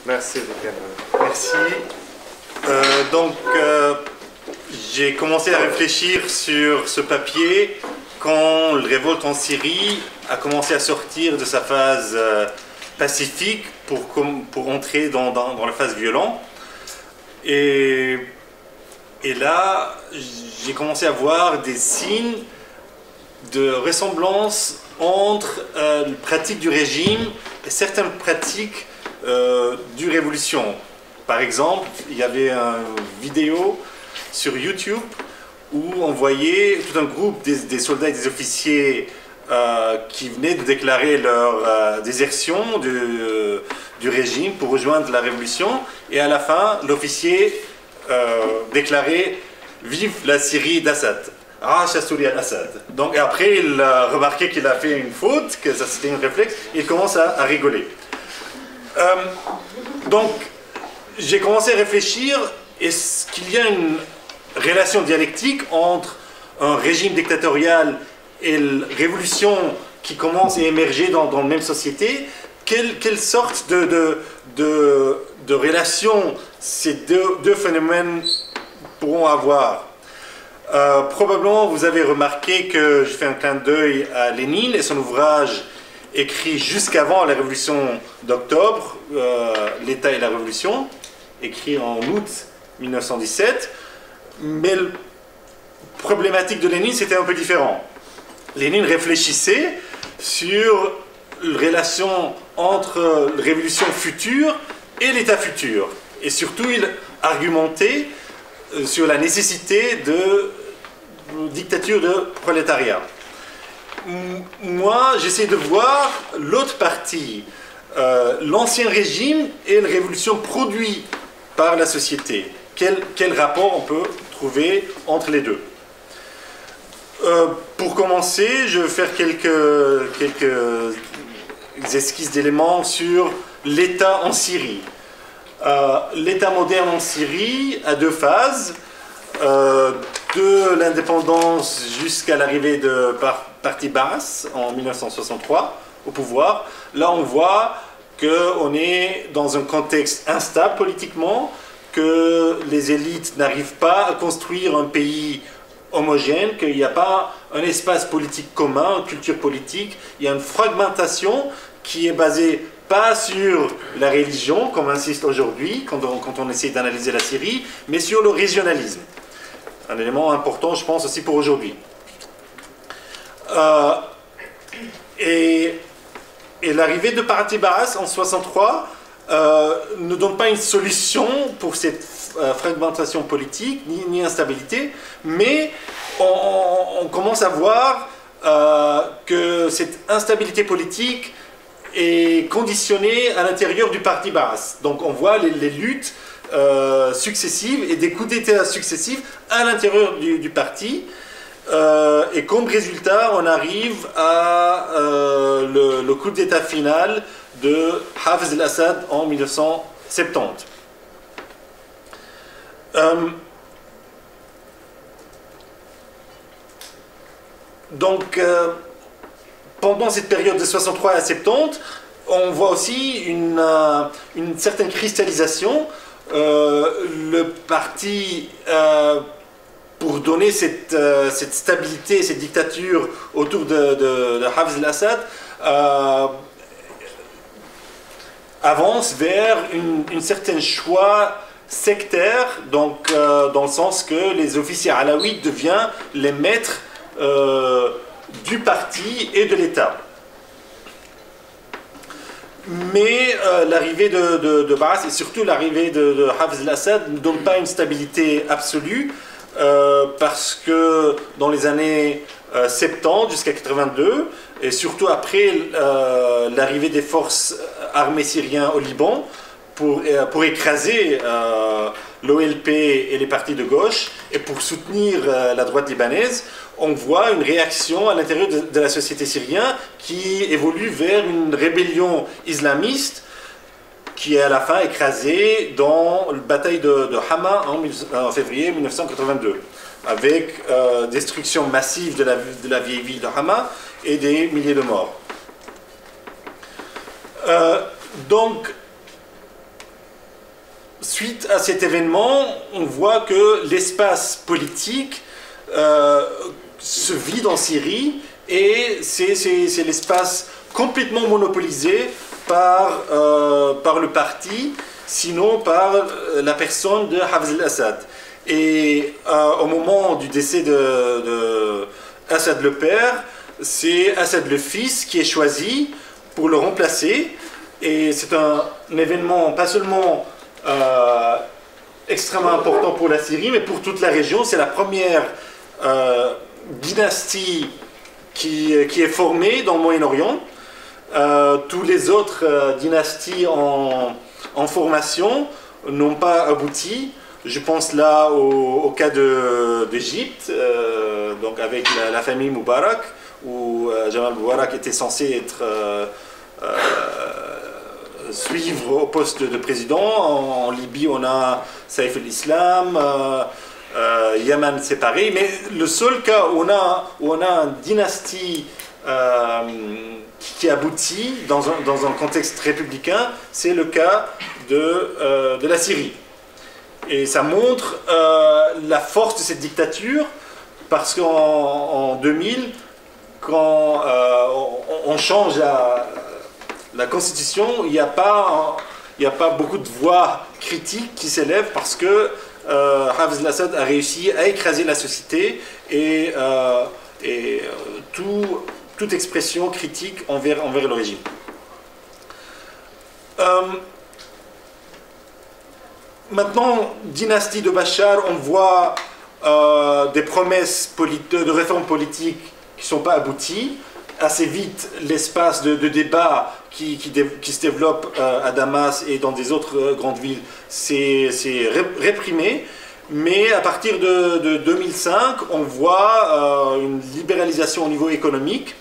Merci, Lucas. Merci. J'ai commencé à réfléchir sur ce papier quand la révolte en Syrie a commencé à sortir de sa phase pacifique pour entrer dans la phase violente. Et là, j'ai commencé à voir des signes de ressemblance entre la pratique du régime et certaines pratiques du révolution. Par exemple, il y avait une vidéo sur YouTube où on voyait tout un groupe des soldats et des officiers qui venaient de déclarer leur désertion du régime pour rejoindre la révolution. Et à la fin, l'officier déclarait « Vive la Syrie d'Assad ». Racha Souria al-Assad. Donc après, il a remarqué qu'il a fait une faute, que ça c'était un réflexe, et il commence à rigoler. Donc, j'ai commencé à réfléchir, est-ce qu'il y a une relation dialectique entre un régime dictatorial et la révolution qui commence à émerger dans la même société? Quelle sorte de relation ces deux phénomènes pourront avoir? Probablement, vous avez remarqué que je fais un clin d'œil à Lénine et son ouvrage écrit jusqu'avant la révolution d'octobre, l'État et la révolution, écrit en août 1917. Mais la problématique de Lénine, c'était un peu différent. Lénine réfléchissait sur la relation entre la révolution future et l'État futur. Et surtout, il argumentait sur la nécessité de dictature de prolétariat. Moi, j'essaie de voir l'autre partie, l'ancien régime et la révolution produite par la société. Quel rapport on peut trouver entre les deux? Pour commencer, je vais faire quelques esquisses d'éléments sur l'État en Syrie. L'État moderne en Syrie a deux phases, de l'indépendance jusqu'à l'arrivée de Parti Baas en 1963 au pouvoir. Là, on voit qu'on est dans un contexte instable politiquement, que les élites n'arrivent pas à construire un pays homogène, qu'il n'y a pas un espace politique commun, une culture politique. Il y a une fragmentation qui est basée pas sur la religion, comme insiste aujourd'hui, quand on essaie d'analyser la Syrie, mais sur le régionalisme. Un élément important, je pense, aussi pour aujourd'hui. Et l'arrivée de Parti Baas en 1963 ne donne pas une solution pour cette fragmentation politique, ni instabilité, mais on commence à voir que cette instabilité politique est conditionnée à l'intérieur du Parti Baas. Donc on voit les luttes successives et des coups d'État successifs à l'intérieur du parti. Et comme résultat, on arrive à le coup d'État final de Hafez al-Assad en 1970. Pendant cette période de 63 à 70, on voit aussi une certaine cristallisation. Le parti, pour donner cette stabilité, cette dictature autour de Hafez al-Assad, avance vers une certaine choix sectaire, donc dans le sens que les officiers alaouites deviennent les maîtres du parti et de l'État. Mais l'arrivée de Baas et surtout l'arrivée de Hafez al-Assad ne donne pas une stabilité absolue parce que dans les années 70 jusqu'à 82 et surtout après l'arrivée des forces armées syriennes au Liban pour écraser l'OLP et les partis de gauche et pour soutenir la droite libanaise, on voit une réaction à l'intérieur de la société syrienne qui évolue vers une rébellion islamiste qui est à la fin écrasée dans la bataille de Hama en février 1982, avec destruction massive de la vieille ville de Hama et des milliers de morts. Donc, suite à cet événement, on voit que l'espace politique se vide en Syrie et c'est l'espace complètement monopolisé par le parti, sinon par la personne de Hafez al-Assad. Et au moment du décès de Assad le père, c'est Assad le fils qui est choisi pour le remplacer. Et c'est un événement pas seulement extrêmement important pour la Syrie, mais pour toute la région. C'est la première dynastie qui est formée dans le Moyen-Orient. Tous les autres dynasties en formation n'ont pas abouti. Je pense là au cas d'Égypte, donc avec la famille Moubarak, où Jamal Moubarak était censé être suivre au poste de président. En Libye, on a Saïf al-Islam, Yémen, c'est pareil. Mais le seul cas où on a une dynastie qui aboutit dans un contexte républicain, c'est le cas de la Syrie. Et ça montre la force de cette dictature, parce qu'en 2000, quand on change la constitution, il n'y a pas beaucoup de voix critiques qui s'élèvent, parce que Hafez al-Assad a réussi à écraser la société et toute expression critique envers le régime. Maintenant, dynastie de Bachar, on voit des promesses de réformes politiques qui ne sont pas abouties. Assez vite, l'espace de débat qui se développe à Damas et dans des autres grandes villes, c'est réprimé. Mais à partir de 2005, on voit une libéralisation au niveau économique,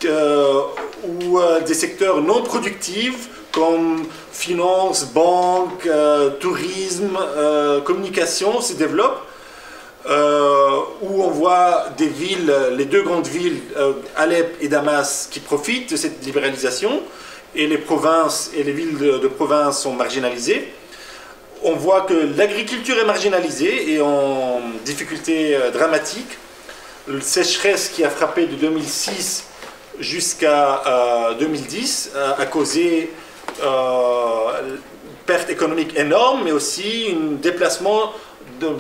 où des secteurs non productifs comme finance, banque, tourisme, communication se développent, où on voit des villes, les deux grandes villes, Alep et Damas, qui profitent de cette libéralisation, et les provinces et les villes de province sont marginalisées. On voit que l'agriculture est marginalisée et en difficulté dramatique. Le sécheresse qui a frappé de 2006 jusqu'à 2010 a causé perte économique énorme, mais aussi un déplacement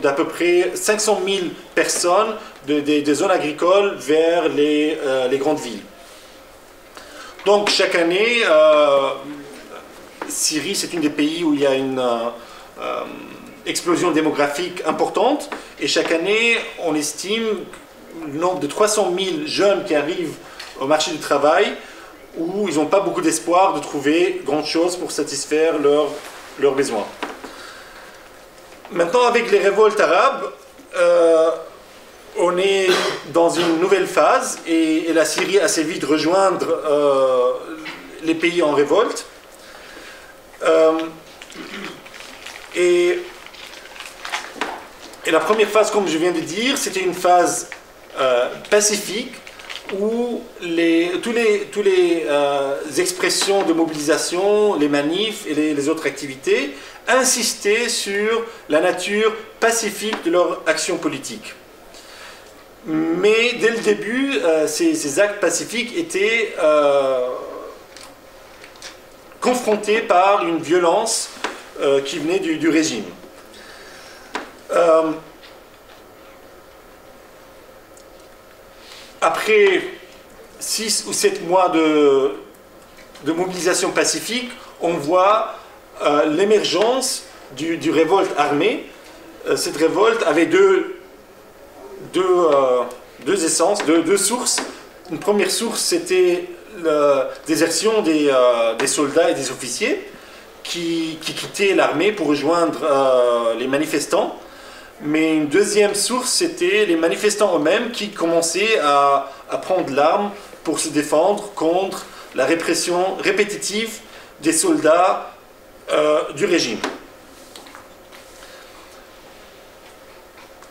d'à peu près 500 000 personnes des zones agricoles vers les grandes villes. Donc chaque année, Syrie, c'est un des pays où il y a une explosion démographique importante, et chaque année, on estime le nombre de 300 000 jeunes qui arrivent au marché du travail, où ils n'ont pas beaucoup d'espoir de trouver grand chose pour satisfaire leurs besoins. Maintenant, avec les révoltes arabes, on est dans une nouvelle phase, et la Syrie a assez vite rejoindre les pays en révolte. Et la première phase, comme je viens de dire, c'était une phase pacifique, où toutes les expressions de mobilisation, les manifs et les autres activités insistaient sur la nature pacifique de leur action politique. Mais dès le début, ces actes pacifiques étaient confrontés par une violence qui venait du régime. Après 6 ou 7 mois de mobilisation pacifique, on voit l'émergence du révolte armée. Cette révolte avait deux essences, deux sources. Une première source, c'était la désertion des soldats et des officiers qui quittaient l'armée pour rejoindre les manifestants. Mais une deuxième source, c'était les manifestants eux-mêmes qui commençaient à prendre l'arme pour se défendre contre la répression répétitive des soldats du régime.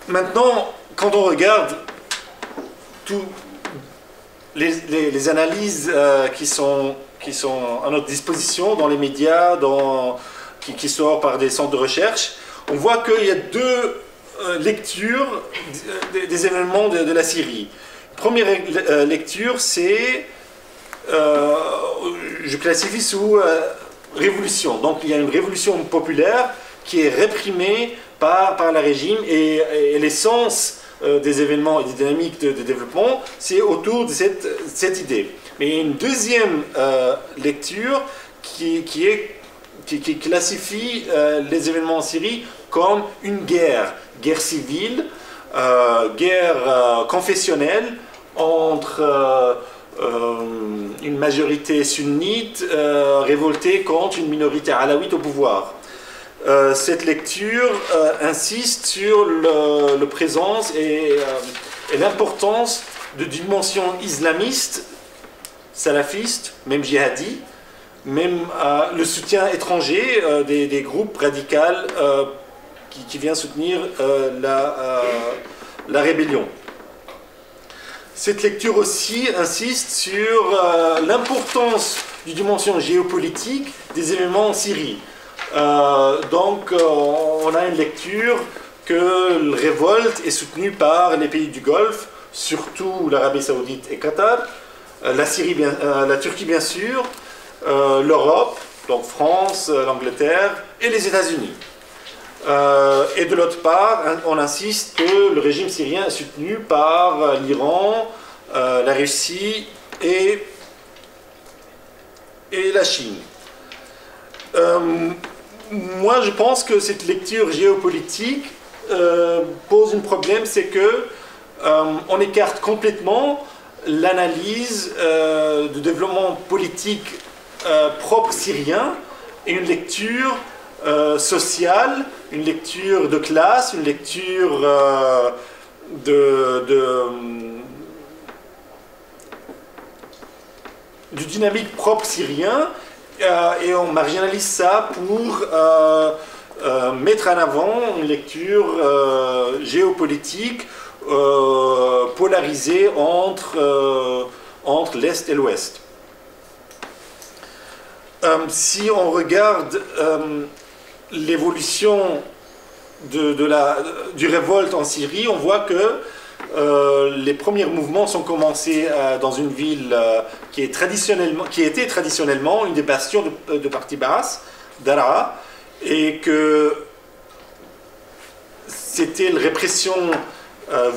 Maintenant, quand on regarde toutes les analyses qui sont à notre disposition dans les médias, dans qui sort par des centres de recherche, on voit qu'il y a deux lectures des événements de la Syrie. Première lecture, c'est, je classifie sous révolution. Donc il y a une révolution populaire qui est réprimée par le régime et l'essence des événements et des dynamiques de développement, c'est autour de cette idée. Mais il y a une deuxième lecture qui classifie les événements en Syrie comme une guerre civile, guerre confessionnelle entre une majorité sunnite révoltée contre une minorité alawite au pouvoir. Cette lecture insiste sur la présence et l'importance de dimension islamiste, salafiste, même djihadi, même le soutien étranger des groupes radicaux qui viennent soutenir la rébellion. Cette lecture aussi insiste sur l'importance d'une dimension géopolitique des événements en Syrie. Donc on a une lecture que la révolte est soutenue par les pays du Golfe, surtout l'Arabie Saoudite et Qatar, la Turquie bien sûr, l'Europe, donc France, l'Angleterre et les États-Unis. Et de l'autre part, on insiste que le régime syrien est soutenu par l'Iran, la Russie et la Chine. Moi, je pense que cette lecture géopolitique pose un problème, c'est que on écarte complètement l'analyse du développement politique propre syrien et une lecture sociale, une lecture de classe, une lecture du dynamique propre syrien, et on marginalise ça pour mettre en avant une lecture géopolitique polarisée entre l'Est et l'Ouest. Si on regarde l'évolution du révolte en Syrie, on voit que les premiers mouvements sont commencés dans une ville qui était traditionnellement une des bastions de parti basse, Daraa, et que c'était la répression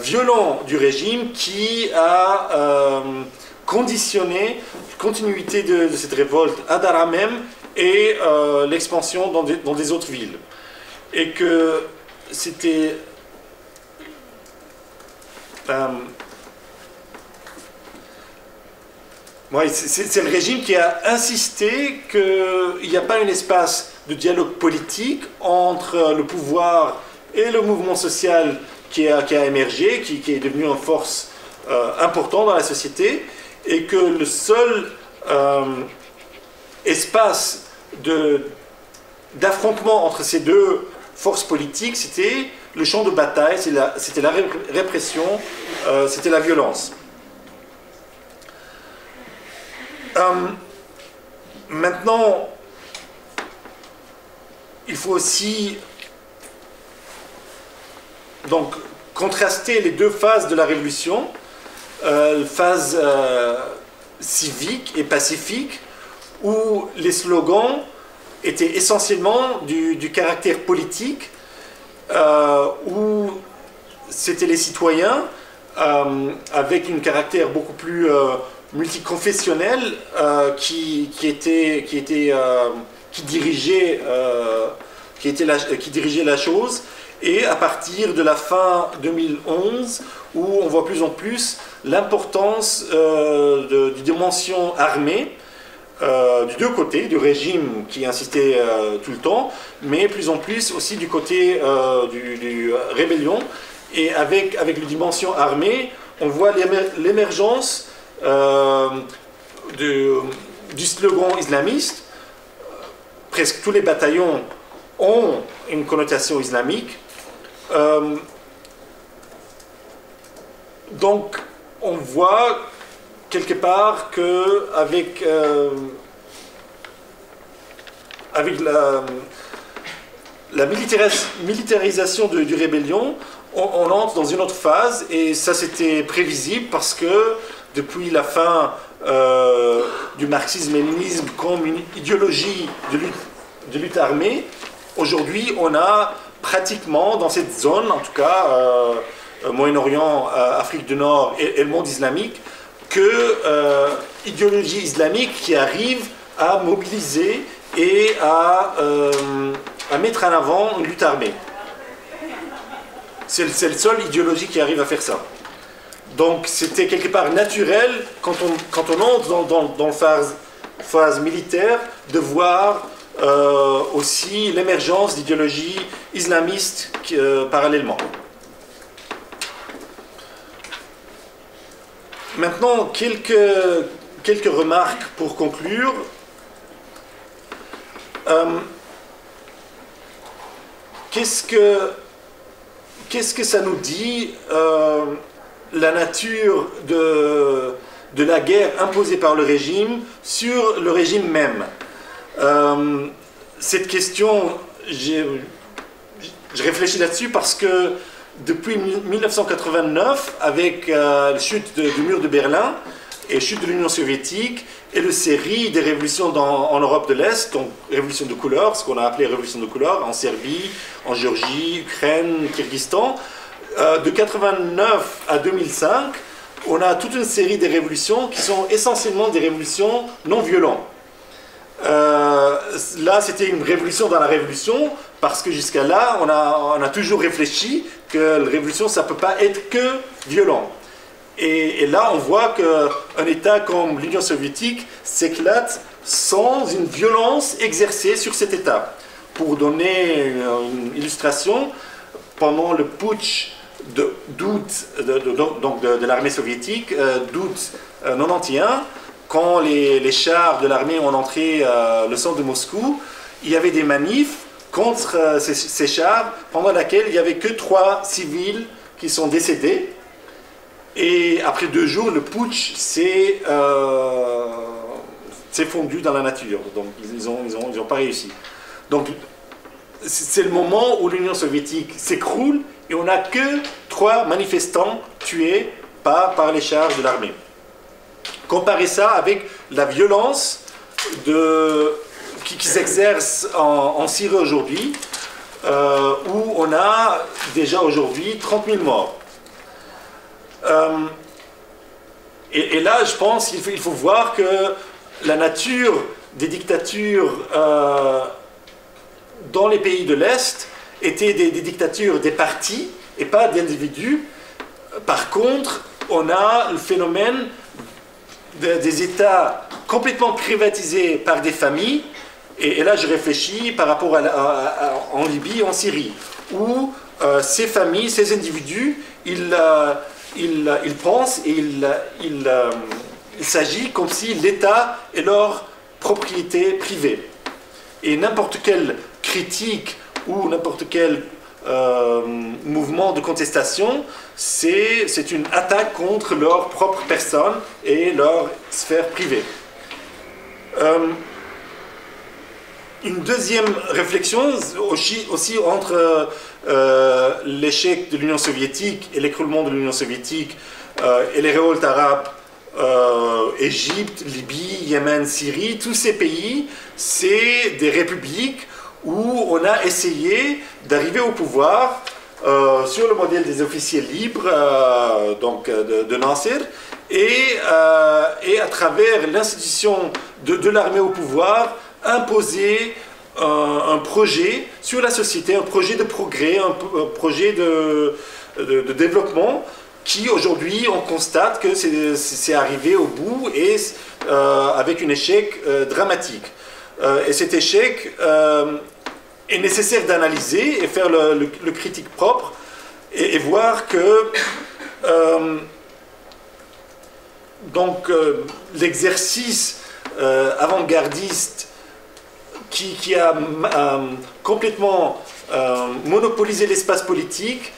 violente du régime qui a conditionné la continuité de cette révolte à Daraa même et l'expansion dans des autres villes. Et que c'était c'est le régime qui a insisté qu'il n'y a pas un espace de dialogue politique entre le pouvoir et le mouvement social qui a émergé, qui est devenu une force importante dans la société, et que le seul espace d'affrontement entre ces deux forces politiques, c'était le champ de bataille, c'était la répression, c'était la violence. Maintenant, il faut aussi donc contraster les deux phases de la révolution, phase civique et pacifique, où les slogans étaient essentiellement du caractère politique, où c'était les citoyens avec un caractère beaucoup plus multiconfessionnel qui dirigeait la chose. Et à partir de la fin 2011, où on voit plus en plus l'importance du dimension armée, du deux côtés, du régime qui insistait tout le temps, mais plus en plus aussi du côté du rébellion. Et avec la dimension armée, on voit l'émergence du slogan islamiste. Presque tous les bataillons ont une connotation islamique. Donc, on voit quelque part qu'avec la militarisation du rébellion, on entre dans une autre phase, et ça c'était prévisible parce que depuis la fin du marxisme-léninisme comme une idéologie de lutte armée, aujourd'hui on a pratiquement dans cette zone, en tout cas Moyen-Orient, Afrique du Nord et le monde islamique, que idéologie islamique qui arrive à mobiliser et à mettre en avant une lutte armée. C'est la seule idéologie qui arrive à faire ça. Donc c'était quelque part naturel, quand on entre dans la phase militaire, de voir aussi l'émergence d'idéologies islamistes parallèlement. Maintenant, quelques remarques pour conclure. Qu'est-ce que ça nous dit, la nature de la guerre imposée par le régime sur le régime même? Cette question, je réfléchis là-dessus parce que depuis 1989, avec la chute du mur de Berlin et chute de l'Union soviétique et la série des révolutions en Europe de l'Est, donc révolution de couleur, ce qu'on a appelé révolution de couleur, en Serbie, en Géorgie, Ukraine, Kyrgyzstan, de 1989 à 2005, on a toute une série de révolutions qui sont essentiellement des révolutions non violentes. Là, c'était une révolution dans la révolution, parce que jusqu'à là, on a toujours réfléchi que la révolution, ça ne peut pas être que violent. Et là, on voit qu'un État comme l'Union soviétique s'éclate sans une violence exercée sur cet État. Pour donner une illustration, pendant le putsch d'août de l'armée soviétique, d'août 91, quand les chars de l'armée ont entré le centre de Moscou, il y avait des manifs contre ces chars, pendant lesquels il n'y avait que 3 civils qui sont décédés. Et après 2 jours, le putsch s'est fondu dans la nature. Donc ils ont pas réussi. Donc c'est le moment où l'Union soviétique s'écroule et on n'a que 3 manifestants tués par les chars de l'armée. Comparez ça avec la violence qui s'exerce en Syrie aujourd'hui, où on a déjà aujourd'hui 30 000 morts. Et là, je pense qu'il faut voir que la nature des dictatures dans les pays de l'Est étaient des dictatures des partis et pas d'individus. Par contre, on a le phénomène des États complètement privatisés par des familles, et là je réfléchis par rapport en Libye, en Syrie, où ces familles, ces individus, ils pensent et il s'agit comme si l'État est leur propriété privée. Et n'importe quelle critique ou n'importe quel mouvement de contestation, c'est une attaque contre leur propre personne et leur sphère privée. Une deuxième réflexion aussi entre l'échec de l'Union soviétique et l'écroulement de l'Union soviétique et les révoltes arabes, Égypte, Libye, Yémen, Syrie, tous ces pays, c'est des républiques où on a essayé d'arriver au pouvoir sur le modèle des officiers libres de Nasser et à travers l'institution de l'armée au pouvoir imposer un projet sur la société, un projet de progrès, un projet de développement qui aujourd'hui on constate que c'est arrivé au bout et avec un échec dramatique. Et cet échec est nécessaire d'analyser et faire le critique propre et voir que l'exercice avant-gardiste qui a complètement monopolisé l'espace politique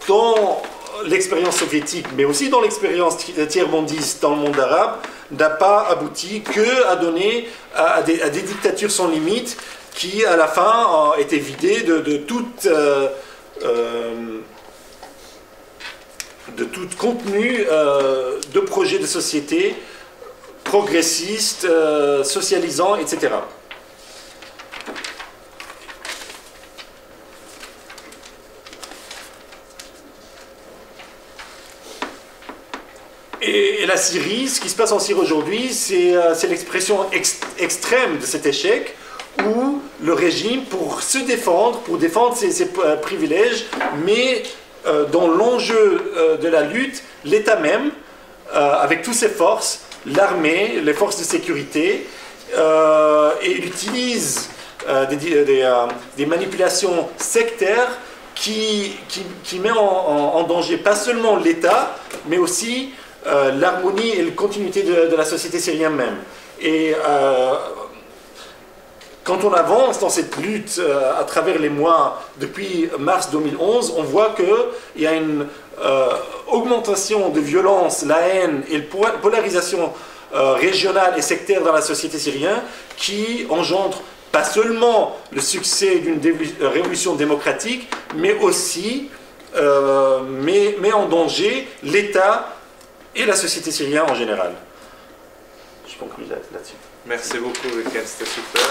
dans l'expérience soviétique, mais aussi dans l'expérience tiers-mondiste dans le monde arabe, n'a pas abouti qu'à donner à des dictatures sans limite qui à la fin a été vidé de tout contenu de projets de société progressistes, socialisants, etc. Et la Syrie, ce qui se passe en Syrie aujourd'hui, c'est l'expression extrême de cet échec où le régime, pour se défendre, pour défendre ses privilèges, met dans l'enjeu de la lutte l'État même, avec toutes ses forces, l'armée, les forces de sécurité, et il utilise des manipulations sectaires qui met en danger pas seulement l'État, mais aussi l'harmonie et la continuité de la société syrienne même. Et quand on avance dans cette lutte à travers les mois depuis mars 2011, on voit qu'il y a une augmentation de violence, la haine et la polarisation régionale et sectaire dans la société syrienne qui engendre pas seulement le succès d'une révolution démocratique, mais aussi met en danger l'État et la société syrienne en général. Je conclue là-dessus. Merci beaucoup, Weekend, c'était super.